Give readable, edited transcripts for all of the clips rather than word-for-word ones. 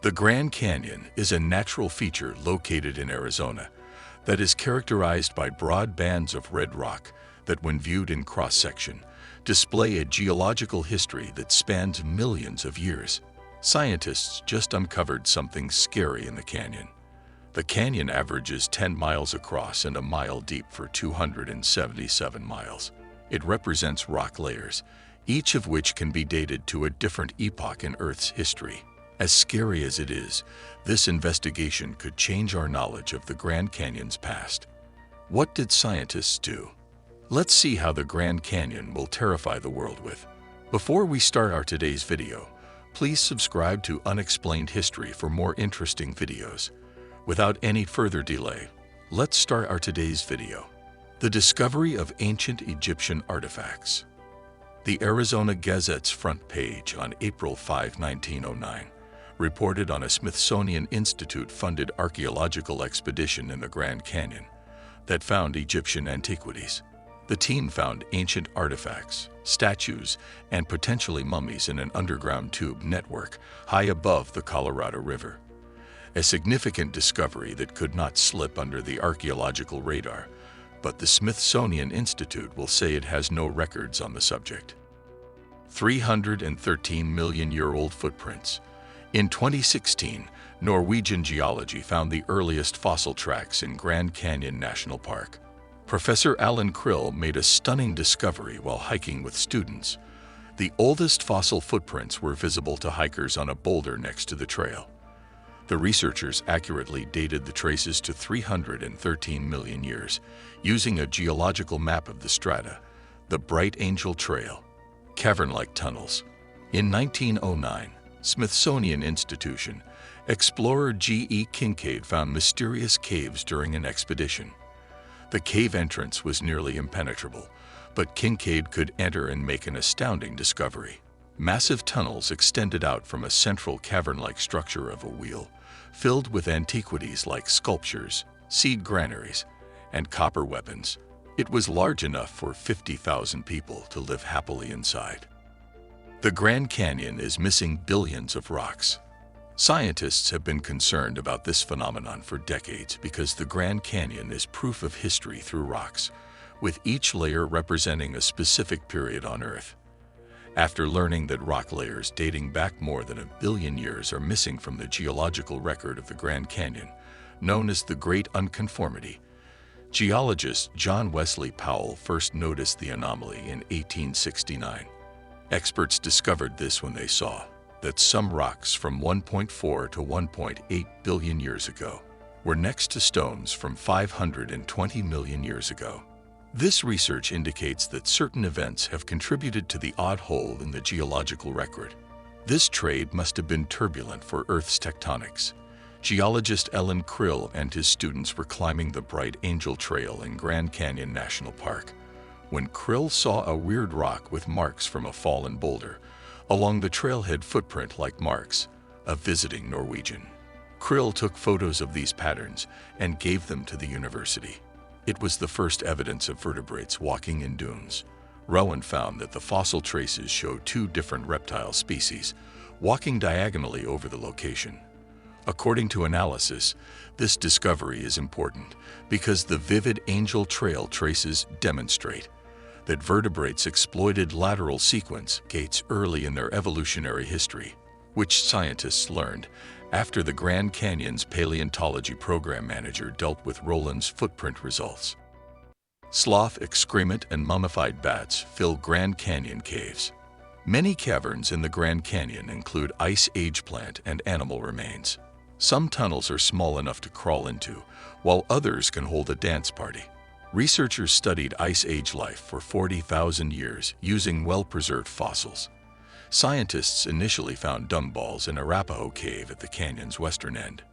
The Grand Canyon is a natural feature located in Arizona that is characterized by broad bands of red rock that, when viewed in cross-section, display a geological history that spans millions of years. Scientists just uncovered something scary in the canyon. The canyon averages 10 miles across and a mile deep for 277 miles. It represents rock layers, each of which can be dated to a different epoch in Earth's history. As scary as it is, this investigation could change our knowledge of the Grand Canyon's past. What did scientists do? Let's see how the Grand Canyon will terrify the world with. Before we start our today's video, please subscribe to Unexplained History for more interesting videos. Without any further delay, let's start our today's video. The discovery of ancient Egyptian artifacts. The Arizona Gazette's front page on April 5, 1909, reported on a Smithsonian Institute-funded archaeological expedition in the Grand Canyon that found Egyptian antiquities. The team found ancient artifacts, statues, and potentially mummies in an underground tube network high above the Colorado River. A significant discovery that could not slip under the archaeological radar, but the Smithsonian Institute will say it has no records on the subject. 313-million-year-old footprints. In 2016, Norwegian geology found the earliest fossil tracks in Grand Canyon National Park. Professor Alan Krill made a stunning discovery while hiking with students. The oldest fossil footprints were visible to hikers on a boulder next to the trail. The researchers accurately dated the traces to 313 million years, using a geological map of the strata, the Bright Angel Trail, cavern-like tunnels. In 1909, Smithsonian Institution explorer G.E. Kincaid found mysterious caves during an expedition. The cave entrance was nearly impenetrable, but Kincaid could enter and make an astounding discovery. Massive tunnels extended out from a central cavern-like structure of a wheel, filled with antiquities like sculptures, seed granaries, and copper weapons. It was large enough for 50,000 people to live happily inside. The Grand Canyon is missing billions of rocks. Scientists have been concerned about this phenomenon for decades because the Grand Canyon is proof of history through rocks, with each layer representing a specific period on Earth. After learning that rock layers dating back more than 1 billion years are missing from the geological record of the Grand Canyon, known as the Great Unconformity, geologist John Wesley Powell first noticed the anomaly in 1869. Experts discovered this when they saw that some rocks from 1.4 to 1.8 billion years ago were next to stones from 520 million years ago. This research indicates that certain events have contributed to the odd hole in the geological record. This trade must have been turbulent for Earth's tectonics. Geologist Alan Krill and his students were climbing the Bright Angel Trail in Grand Canyon National Park when Krill saw a weird rock with marks from a fallen boulder along the trailhead footprint-like marks, a visiting Norwegian. Krill took photos of these patterns and gave them to the university. It was the first evidence of vertebrates walking in dunes. Rowan found that the fossil traces show 2 different reptile species walking diagonally over the location. According to analysis, this discovery is important because the vivid Angel Trail traces demonstrate that vertebrates exploited lateral sequence gates early in their evolutionary history, which scientists learned after the Grand Canyon's paleontology program manager dealt with Roland's footprint results. Sloth excrement and mummified bats fill Grand Canyon caves. Many caverns in the Grand Canyon include Ice Age plant and animal remains. Some tunnels are small enough to crawl into, while others can hold a dance party. Researchers studied Ice Age life for 40,000 years using well-preserved fossils. Scientists initially found dung balls in Arapaho Cave at the canyon's western end.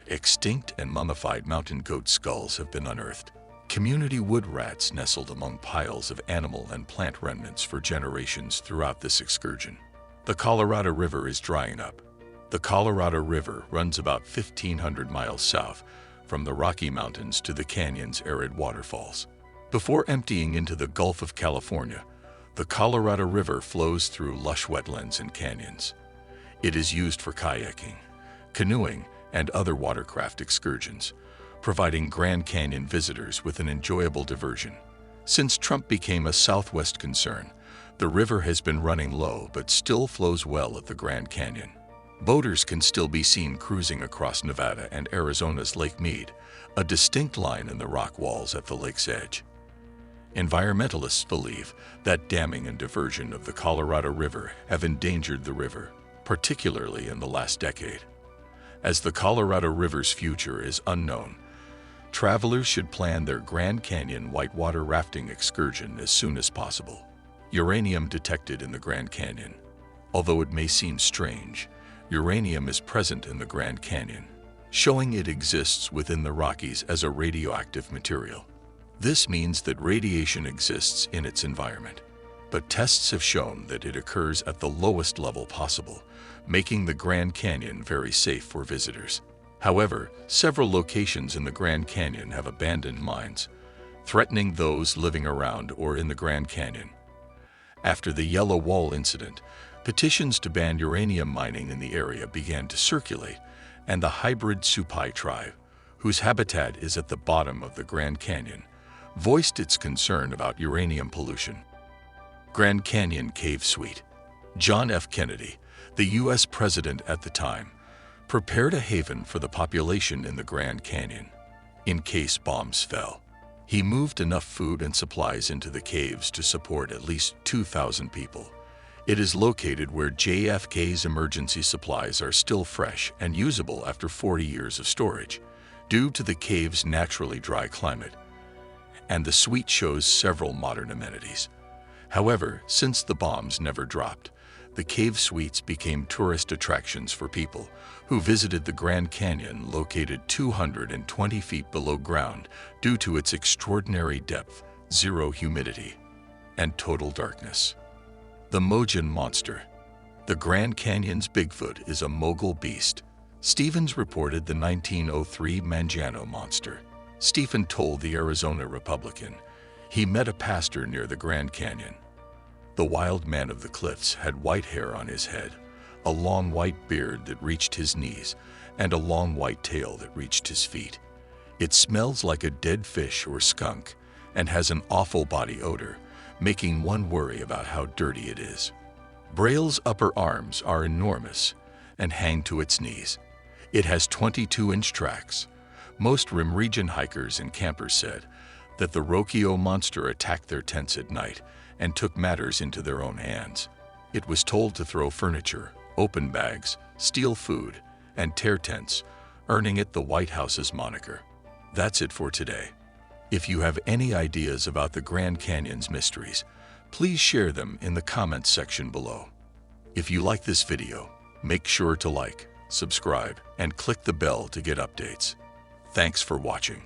Extinct and mummified mountain goat skulls have been unearthed. Community wood rats nestled among piles of animal and plant remnants for generations throughout this excursion. The Colorado River is drying up. The Colorado River runs about 1,500 miles south from the Rocky Mountains to the canyon's arid waterfalls. Before emptying into the Gulf of California, the Colorado River flows through lush wetlands and canyons. It is used for kayaking, canoeing, and other watercraft excursions, providing Grand Canyon visitors with an enjoyable diversion. Since Trump became a Southwest concern, the river has been running low but still flows well at the Grand Canyon. Boaters can still be seen cruising across Nevada and Arizona's Lake Mead, a distinct line in the rock walls at the lake's edge. Environmentalists believe that damming and diversion of the Colorado River have endangered the river, particularly in the last decade. As the Colorado River's future is unknown, travelers should plan their Grand Canyon whitewater rafting excursion as soon as possible. Uranium detected in the Grand Canyon. Although it may seem strange, uranium is present in the Grand Canyon, showing it exists within the Rockies as a radioactive material. This means that radiation exists in its environment, but tests have shown that it occurs at the lowest level possible, making the Grand Canyon very safe for visitors. However, several locations in the Grand Canyon have abandoned mines, threatening those living around or in the Grand Canyon. After the Yellow Wall incident, petitions to ban uranium mining in the area began to circulate, and the hybrid Supai tribe, whose habitat is at the bottom of the Grand Canyon, voiced its concern about uranium pollution. Grand Canyon Cave Suite. John F. Kennedy, the U.S. president at the time, prepared a haven for the population in the Grand Canyon, in case bombs fell. He moved enough food and supplies into the caves to support at least 2,000 people. It is located where JFK's emergency supplies are still fresh and usable after 40 years of storage, due to the cave's naturally dry climate, and the suite shows several modern amenities. However, since the bombs never dropped, the cave suites became tourist attractions for people who visited the Grand Canyon, located 220 feet below ground due to its extraordinary depth, zero humidity, and total darkness. The Mogian monster. The Grand Canyon's Bigfoot is a mogul beast. Stevens reported the 1903 Mangiano monster. Stephen told the Arizona Republican he met a pastor near the Grand Canyon. The wild man of the cliffs had white hair on his head, a long white beard that reached his knees, and a long white tail that reached his feet. It smells like a dead fish or skunk and has an awful body odor, making one worry about how dirty it is. Braille's upper arms are enormous and hang to its knees. It has 22-inch tracks. Most rim region hikers and campers said that the Rokio monster attacked their tents at night and took matters into their own hands. It was told to throw furniture, open bags, steal food, and tear tents, earning it the White House's moniker. That's it for today. If you have any ideas about the Grand Canyon's mysteries, please share them in the comments section below. If you like this video, make sure to like, subscribe, and click the bell to get updates. Thanks for watching.